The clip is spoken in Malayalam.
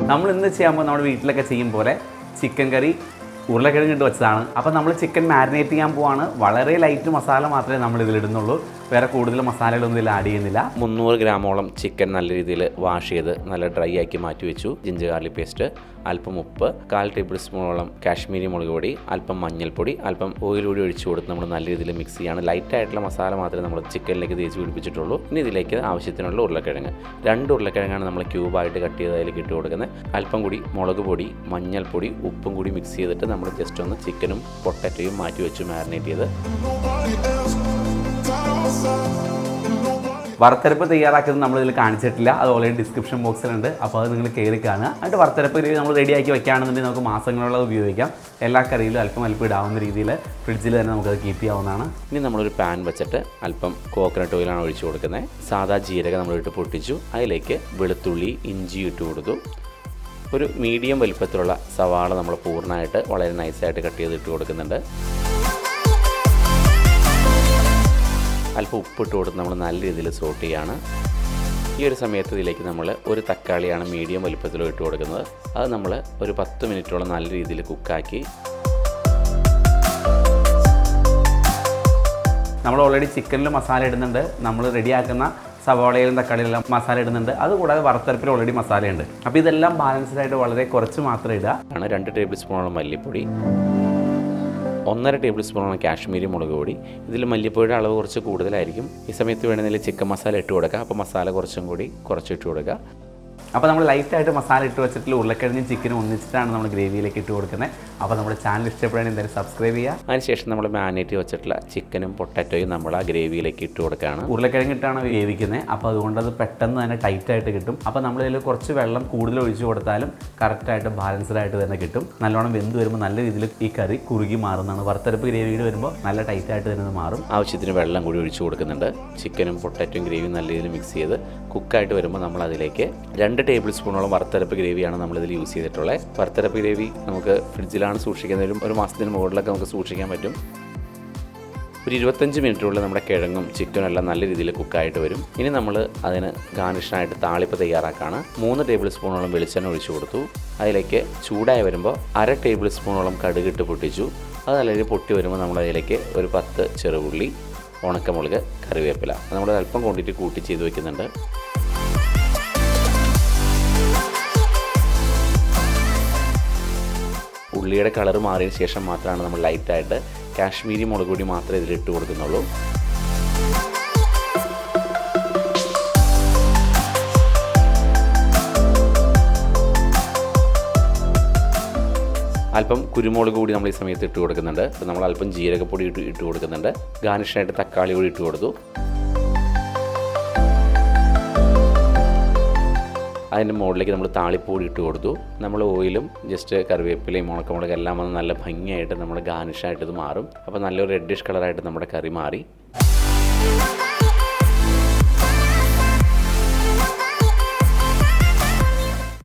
നമ്മൾ ഇന്ന് ചെയ്യുമ്പോൾ നമ്മുടെ വീട്ടിലൊക്കെ ചെയ്യും പോലെ ചിക്കൻ കറി ഉരുളക്കിഴങ്ങ് ഇട്ട് വെച്ചതാണ്. അപ്പോൾ നമ്മൾ ചിക്കൻ മാരിനേറ്റ് ചെയ്യാൻ പോവാണ്. വളരെ ലൈറ്റ് മസാല മാത്രമേ നമ്മൾ ഇതിലിടുന്നുള്ളൂ. വേറെ കൂടുതൽ മസാലകളൊന്നും ഇതിൽ ആഡ് ചെയ്യുന്നില്ല. 300 ഗ്രാമോളം ചിക്കൻ നല്ല രീതിയിൽ വാഷ് ചെയ്ത് നല്ല ഡ്രൈ ആക്കി മാറ്റി വെച്ചു. ജിഞ്ചർ ഗാർലിക് പേസ്റ്റ്, അല്പം ഉപ്പ്, 1/4 ടേബിൾ സ്പൂണോളം കാശ്മീരി മുളക് പൊടി, അല്പം മഞ്ഞൾപ്പൊടി, അല്പം ഓയിൽ കൂടി ഒഴിച്ചു കൊടുത്ത് നമ്മൾ നല്ല രീതിയിൽ മിക്സ് ചെയ്യാണ്. ലൈറ്റായിട്ടുള്ള മസാല മാത്രമേ നമ്മൾ ചിക്കനിലേക്ക് തേച്ച് പിടിപ്പിച്ചിട്ടുള്ളൂ. ഇനി ഇതിലേക്ക് ആവശ്യത്തിനുള്ള ഉരുളക്കിഴങ്ങ്, 2 ഉരുളക്കിഴങ്ങാണ് നമ്മൾ ക്യൂബായിട്ട് കട്ട് ചെയ്ത് അതിലേക്ക് ഇട്ട് കൊടുക്കുന്നത്. അല്പം കൂടി മുളക് പൊടി, മഞ്ഞൾപ്പൊടി, ഉപ്പും കൂടി മിക്സ് ചെയ്തിട്ട് നമ്മൾ ജസ്റ്റ് ഒന്ന് ചിക്കനും പൊട്ടറ്റോയും മാറ്റി വെച്ച് മാരിനേറ്റ് ചെയ്ത് വറുത്തരപ്പ് തയ്യാറാക്കുന്നത് നമ്മളിതിൽ കാണിച്ചിട്ടില്ല. അത് ഓൾറെഡി ഡിസ്ക്രിപ്ഷൻ ബോക്സിലുണ്ട്. അപ്പോൾ അത് നിങ്ങൾ കയറി കാണുക. എന്നിട്ട് വറുത്തരപ്പ് നമ്മൾ റെഡിയാക്കി വെക്കുകയാണെന്നുണ്ടെങ്കിൽ നമുക്ക് മാസങ്ങളുള്ളത് ഉപയോഗിക്കാം. എല്ലാ കറിയിലും അല്പം ഇടാവുന്ന രീതിയിൽ ഫ്രിഡ്ജിൽ തന്നെ നമുക്കത് കീപ്പ് ചെയ്യാവുന്നതാണ്. ഇനി നമ്മളൊരു പാൻ വെച്ചിട്ട് അല്പം കോക്കനട്ട് ഓയിലാണ് ഒഴിച്ചു കൊടുക്കുന്നത്. സാധാ ജീരകം നമ്മളിട്ട് പൊട്ടിച്ചു. അതിലേക്ക് വെളുത്തുള്ളി, ഇഞ്ചി ഇട്ട് കൊടുത്തു. ഒരു മീഡിയം വലിപ്പത്തിലുള്ള സവാള നമ്മൾ പൂർണ്ണമായിട്ട് വളരെ നൈസായിട്ട് കട്ട് ചെയ്ത് ഇട്ട് കൊടുക്കുന്നുണ്ട്. അല്പം ഉപ്പിട്ട് കൊടുത്ത് നമ്മൾ നല്ല രീതിയിൽ സോട്ട് ചെയ്യാണ്. ഈ ഒരു സമയത്ത് ഇതിലേക്ക് നമ്മൾ ഒരു തക്കാളിയാണ് മീഡിയം വലിപ്പത്തിൽ ഇട്ട് കൊടുക്കുന്നത്. അത് നമ്മൾ ഒരു 10 മിനിറ്റോളം നല്ല രീതിയിൽ കുക്കാക്കി. നമ്മൾ ഓൾറെഡി ചിക്കനിൽ മസാല ഇടുന്നുണ്ട്. നമ്മൾ റെഡിയാക്കുന്ന സവാളയിലും തക്കാളിയിലെല്ലാം മസാല ഇടുന്നുണ്ട്. അതുകൂടാതെ വറുത്തരപ്പിൽ ഓൾറെഡി മസാലയുണ്ട്. അപ്പോൾ ഇതെല്ലാം ബാലൻസ്ഡായിട്ട് വളരെ കുറച്ച് മാത്രം ഇടുക. 2 ടേബിൾ സ്പൂണോളം മല്ലിപ്പൊടി, 1.5 ടേബിൾ സ്പൂണോളം കാശ്മീരി മുളക് പൊടി. ഇതിൽ മല്ലിപ്പൊടിയുടെ അളവ് കുറച്ച് കൂടുതലായിരിക്കും. ഈ സമയത്ത് വേണമെങ്കിൽ ചിക്കൻ മസാല ഇട്ട് കൊടുക്കുക. അപ്പോൾ മസാല കുറച്ചും കൂടി കുറച്ചിട്ട് കൊടുക്കുക. അപ്പോൾ നമ്മൾ ലൈറ്റായിട്ട് മസാല ഇട്ട് വെച്ചിട്ടുള്ള ഉരുളക്കിഴങ്ങും ചിക്കനും ഒന്നിച്ചിട്ടാണ് നമ്മൾ ഗ്രേവിയിലേക്ക് ഇട്ട് കൊടുക്കുന്നത്. അപ്പോൾ നമ്മുടെ ചാനൽ ഇഷ്ടപ്പെടുകയാണെങ്കിൽ എന്തായാലും സബ്സ്ക്രൈബ് ചെയ്യുക. അതിനുശേഷം നമ്മൾ മാരിനേറ്റ് വെച്ചിട്ടുള്ള ചിക്കനും പൊട്ടറ്റോയും നമ്മൾ ആ ഗ്രേവിയിലേക്ക് ഇട്ട് കൊടുക്കുകയാണ്. ഉരുളക്കിഴങ്ങ് ഇട്ടാണ് വേവിക്കുന്നത്. അപ്പോൾ അതുകൊണ്ട് അത് പെട്ടെന്ന് തന്നെ ടൈറ്റായിട്ട് കിട്ടും. അപ്പോൾ നമ്മളിതിൽ കുറച്ച് വെള്ളം കൂടുതൽ ഒഴിച്ചു കൊടുത്താലും കറക്റ്റായിട്ട് ബാലൻസ്ഡ് ആയിട്ട് തന്നെ കിട്ടും. നല്ലോണം വെന്ത് വരുമ്പോൾ നല്ല രീതിയിൽ ഈ കറി കുറുകി മാറുന്നതാണ്. വറുത്തരപ്പ് ഗ്രേവിയിൽ വരുമ്പോൾ നല്ല ടൈറ്റായിട്ട് തന്നെ മാറും. ആവശ്യത്തിന് വെള്ളം കൂടി ഒഴിച്ചു കൊടുക്കുന്നുണ്ട്. ചിക്കനും പൊട്ടറ്റോയും ഗ്രേവിയും നല്ല രീതിയിൽ മിക്സ് ചെയ്ത് കുക്കായിട്ട് വരുമ്പോൾ നമ്മൾ അതിലേക്ക് 2 ടേബിൾ സ്പൂണോളം വറുത്തരപ്പ് ഗ്രേവിയാണ് നമ്മളിതിൽ യൂസ് ചെയ്തിട്ടുള്ളത്. വറുത്തരപ്പ് ഗ്രേവി നമുക്ക് ഫ്രിഡ്ജിലാണ് സൂക്ഷിക്കുന്നതിലും ഒരു മാസത്തിന് മുകളിലൊക്കെ നമുക്ക് സൂക്ഷിക്കാൻ പറ്റും. ഒരു 25 മിനിറ്റുള്ളിൽ നമ്മുടെ കിഴങ്ങും ചിക്കനും എല്ലാം നല്ല രീതിയിൽ കുക്കായിട്ട് വരും. ഇനി നമ്മൾ അതിന് ഗാർണിഷിനായിട്ട് താളിപ്പ് തയ്യാറാക്കാണ്. 3 ടേബിൾ സ്പൂണോളം വെളിച്ചെണ്ണ ഒഴിച്ചു കൊടുത്തു. അതിലേക്ക് ചൂടായി വരുമ്പോൾ 1/2 ടേബിൾ സ്പൂണോളം കടുകിട്ട് പൊട്ടിച്ചു. അത് നല്ല പൊട്ടി വരുമ്പോൾ നമ്മൾ അതിലേക്ക് ഒരു 10 ചെറുള്ളി, ഉണക്കമുളക്, കറിവേപ്പില നമ്മൾ അല്പം ക്വാണ്ടിറ്റി കൂട്ടി ചെയ്ത് വയ്ക്കുന്നുണ്ട്. ഉള്ളിയുടെ കളർ മാറിയതിന് ശേഷം മാത്രമാണ് നമ്മൾ ലൈറ്റായിട്ട് കാശ്മീരി മുളക് പൊടി മാത്രമേ ഇതിലിട്ട് കൊടുക്കുന്നുള്ളൂ. അല്പം കുരുമുളക് കൂടി നമ്മൾ ഈ സമയത്ത് ഇട്ട് കൊടുക്കുന്നുണ്ട്. നമ്മൾ അല്പം ജീരകപ്പൊടി ഇട്ട് കൊടുക്കുന്നുണ്ട്. ഗാർണിഷിനായിട്ട് തക്കാളി കൂടി ഇട്ട് കൊടുത്തു. അതിൻ്റെ മുകളിലേക്ക് നമ്മൾ താളിപ്പൊടി ഇട്ട് കൊടുത്തു. നമ്മൾ ഓയിലും ജസ്റ്റ് കറിവേപ്പിലയും ഉണക്കമുളക് എല്ലാം വന്ന് നല്ല ഭംഗിയായിട്ട് നമ്മുടെ ഗാർണിഷായിട്ട് ഇത് മാറും. അപ്പോൾ നല്ലൊരു റെഡിഷ് കളറായിട്ട് നമ്മുടെ കറി മാറി.